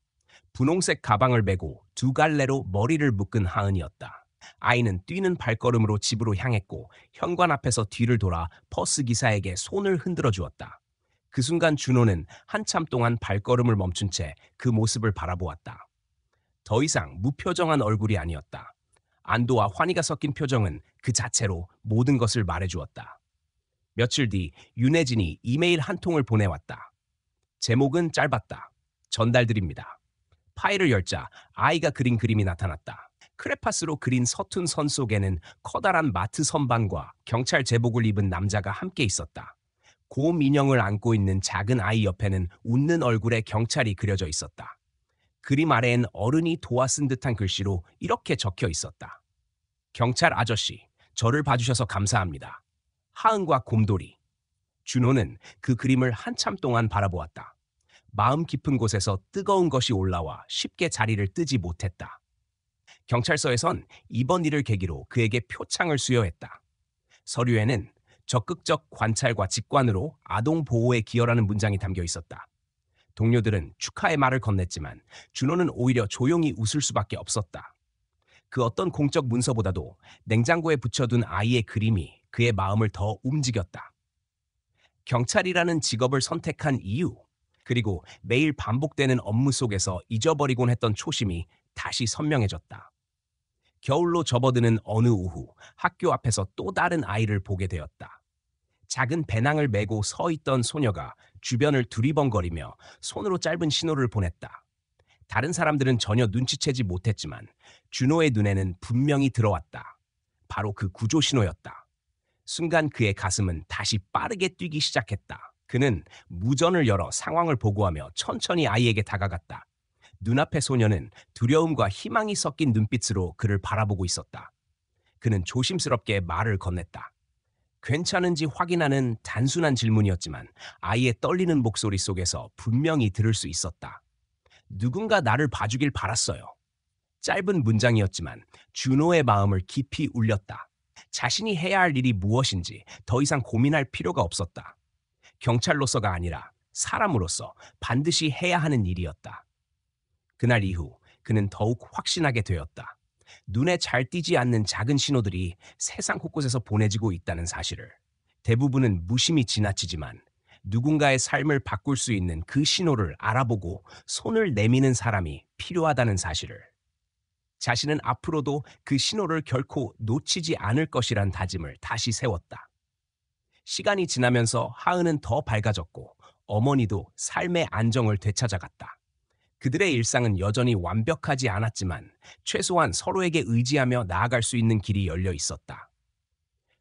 분홍색 가방을 메고 2갈래로 머리를 묶은 하은이었다. 아이는 뛰는 발걸음으로 집으로 향했고 현관 앞에서 뒤를 돌아 버스 기사에게 손을 흔들어 주었다. 그 순간 준호는 한참 동안 발걸음을 멈춘 채 그 모습을 바라보았다. 더 이상 무표정한 얼굴이 아니었다. 안도와 환희가 섞인 표정은 그 자체로 모든 것을 말해주었다. 며칠 뒤 윤혜진이 이메일 한 통을 보내왔다. 제목은 짧았다. 전달드립니다. 파일을 열자 아이가 그린 그림이 나타났다. 크레파스로 그린 서툰 선 속에는 커다란 마트 선반과 경찰 제복을 입은 남자가 함께 있었다. 고민영을 안고 있는 작은 아이 옆에는 웃는 얼굴의 경찰이 그려져 있었다. 그림 아래엔 어른이 도화 쓴 듯한 글씨로 이렇게 적혀 있었다. 경찰 아저씨, 저를 봐주셔서 감사합니다. 하은과 곰돌이. 준호는 그 그림을 한참 동안 바라보았다. 마음 깊은 곳에서 뜨거운 것이 올라와 쉽게 자리를 뜨지 못했다. 경찰서에선 이번 일을 계기로 그에게 표창을 수여했다. 서류에는 적극적 관찰과 직관으로 아동 보호에 기여라는 문장이 담겨 있었다. 동료들은 축하의 말을 건넸지만 준호는 오히려 조용히 웃을 수밖에 없었다. 그 어떤 공적 문서보다도 냉장고에 붙여둔 아이의 그림이 그의 마음을 더 움직였다. 경찰이라는 직업을 선택한 이유, 그리고 매일 반복되는 업무 속에서 잊어버리곤 했던 초심이 다시 선명해졌다. 겨울로 접어드는 어느 오후, 학교 앞에서 또 다른 아이를 보게 되었다. 작은 배낭을 메고 서 있던 소녀가 주변을 두리번거리며 손으로 짧은 신호를 보냈다. 다른 사람들은 전혀 눈치채지 못했지만 준호의 눈에는 분명히 들어왔다. 바로 그 구조 신호였다. 순간 그의 가슴은 다시 빠르게 뛰기 시작했다. 그는 무전을 열어 상황을 보고하며 천천히 아이에게 다가갔다. 눈앞의 소녀는 두려움과 희망이 섞인 눈빛으로 그를 바라보고 있었다. 그는 조심스럽게 말을 건넸다. 괜찮은지 확인하는 단순한 질문이었지만 아이의 떨리는 목소리 속에서 분명히 들을 수 있었다. 누군가 나를 봐주길 바랐어요. 짧은 문장이었지만 준호의 마음을 깊이 울렸다. 자신이 해야 할 일이 무엇인지 더 이상 고민할 필요가 없었다. 경찰로서가 아니라 사람으로서 반드시 해야 하는 일이었다. 그날 이후 그는 더욱 확신하게 되었다. 눈에 잘 띄지 않는 작은 신호들이 세상 곳곳에서 보내지고 있다는 사실을. 대부분은 무심히 지나치지만 누군가의 삶을 바꿀 수 있는 그 신호를 알아보고 손을 내미는 사람이 필요하다는 사실을. 자신은 앞으로도 그 신호를 결코 놓치지 않을 것이란 다짐을 다시 세웠다. 시간이 지나면서 하은은 더 밝아졌고 어머니도 삶의 안정을 되찾아갔다. 그들의 일상은 여전히 완벽하지 않았지만 최소한 서로에게 의지하며 나아갈 수 있는 길이 열려 있었다.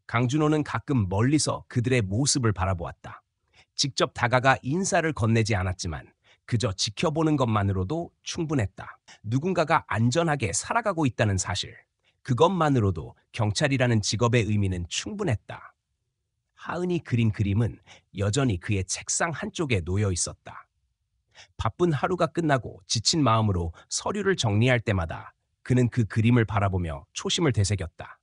강준호는 가끔 멀리서 그들의 모습을 바라보았다. 직접 다가가 인사를 건네지 않았지만 그저 지켜보는 것만으로도 충분했다. 누군가가 안전하게 살아가고 있다는 사실, 그것만으로도 경찰이라는 직업의 의미는 충분했다. 하은이 그린 그림은 여전히 그의 책상 한쪽에 놓여 있었다. 바쁜 하루가 끝나고 지친 마음으로 서류를 정리할 때마다 그는 그 그림을 바라보며 초심을 되새겼다.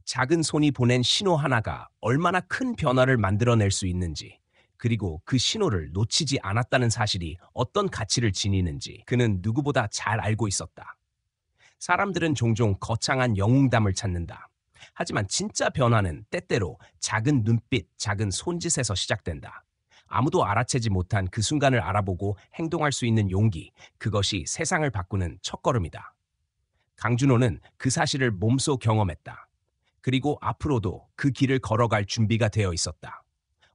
작은 손이 보낸 신호 하나가 얼마나 큰 변화를 만들어낼 수 있는지, 그리고 그 신호를 놓치지 않았다는 사실이 어떤 가치를 지니는지 그는 누구보다 잘 알고 있었다. 사람들은 종종 거창한 영웅담을 찾는다. 하지만 진짜 변화는 때때로 작은 눈빛, 작은 손짓에서 시작된다. 아무도 알아채지 못한 그 순간을 알아보고 행동할 수 있는 용기, 그것이 세상을 바꾸는 첫걸음이다. 강준호는 그 사실을 몸소 경험했다. 그리고 앞으로도 그 길을 걸어갈 준비가 되어 있었다.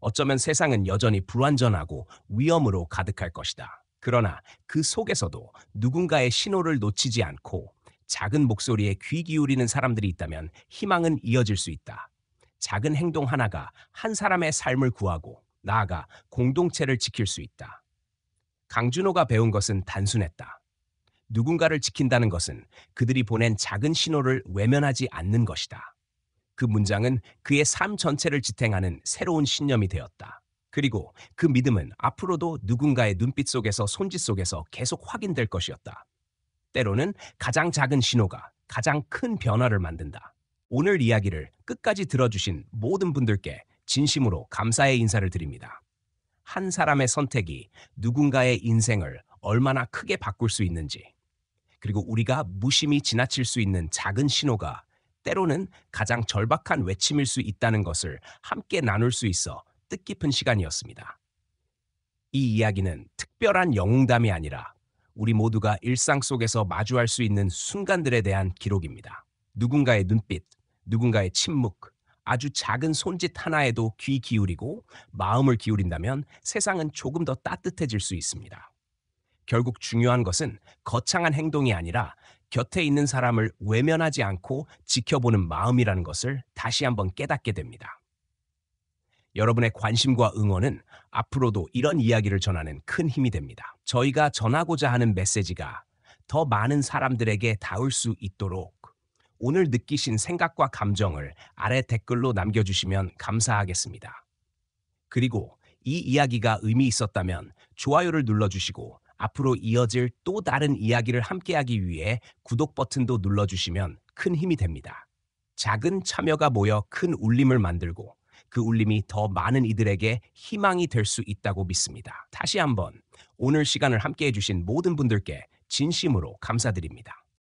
어쩌면 세상은 여전히 불완전하고 위험으로 가득할 것이다. 그러나 그 속에서도 누군가의 신호를 놓치지 않고 작은 목소리에 귀 기울이는 사람들이 있다면 희망은 이어질 수 있다. 작은 행동 하나가 한 사람의 삶을 구하고 나아가 공동체를 지킬 수 있다. 강준호가 배운 것은 단순했다. 누군가를 지킨다는 것은 그들이 보낸 작은 신호를 외면하지 않는 것이다. 그 문장은 그의 삶 전체를 지탱하는 새로운 신념이 되었다. 그리고 그 믿음은 앞으로도 누군가의 눈빛 속에서 손짓 속에서 계속 확인될 것이었다. 때로는 가장 작은 신호가 가장 큰 변화를 만든다. 오늘 이야기를 끝까지 들어주신 모든 분들께 진심으로 감사의 인사를 드립니다. 한 사람의 선택이 누군가의 인생을 얼마나 크게 바꿀 수 있는지, 그리고 우리가 무심히 지나칠 수 있는 작은 신호가 때로는 가장 절박한 외침일 수 있다는 것을 함께 나눌 수 있어 뜻깊은 시간이었습니다. 이 이야기는 특별한 영웅담이 아니라 우리 모두가 일상 속에서 마주할 수 있는 순간들에 대한 기록입니다. 누군가의 눈빛, 누군가의 침묵, 아주 작은 손짓 하나에도 귀 기울이고 마음을 기울인다면 세상은 조금 더 따뜻해질 수 있습니다. 결국 중요한 것은 거창한 행동이 아니라 곁에 있는 사람을 외면하지 않고 지켜보는 마음이라는 것을 다시 한번 깨닫게 됩니다. 여러분의 관심과 응원은 앞으로도 이런 이야기를 전하는 큰 힘이 됩니다. 저희가 전하고자 하는 메시지가 더 많은 사람들에게 닿을 수 있도록 오늘 느끼신 생각과 감정을 아래 댓글로 남겨주시면 감사하겠습니다. 그리고 이 이야기가 의미 있었다면 좋아요를 눌러주시고 앞으로 이어질 또 다른 이야기를 함께하기 위해 구독 버튼도 눌러주시면 큰 힘이 됩니다. 작은 참여가 모여 큰 울림을 만들고 그 울림이 더 많은 이들에게 희망이 될 수 있다고 믿습니다. 다시 한번 오늘 시간을 함께해 주신 모든 분들께 진심으로 감사드립니다.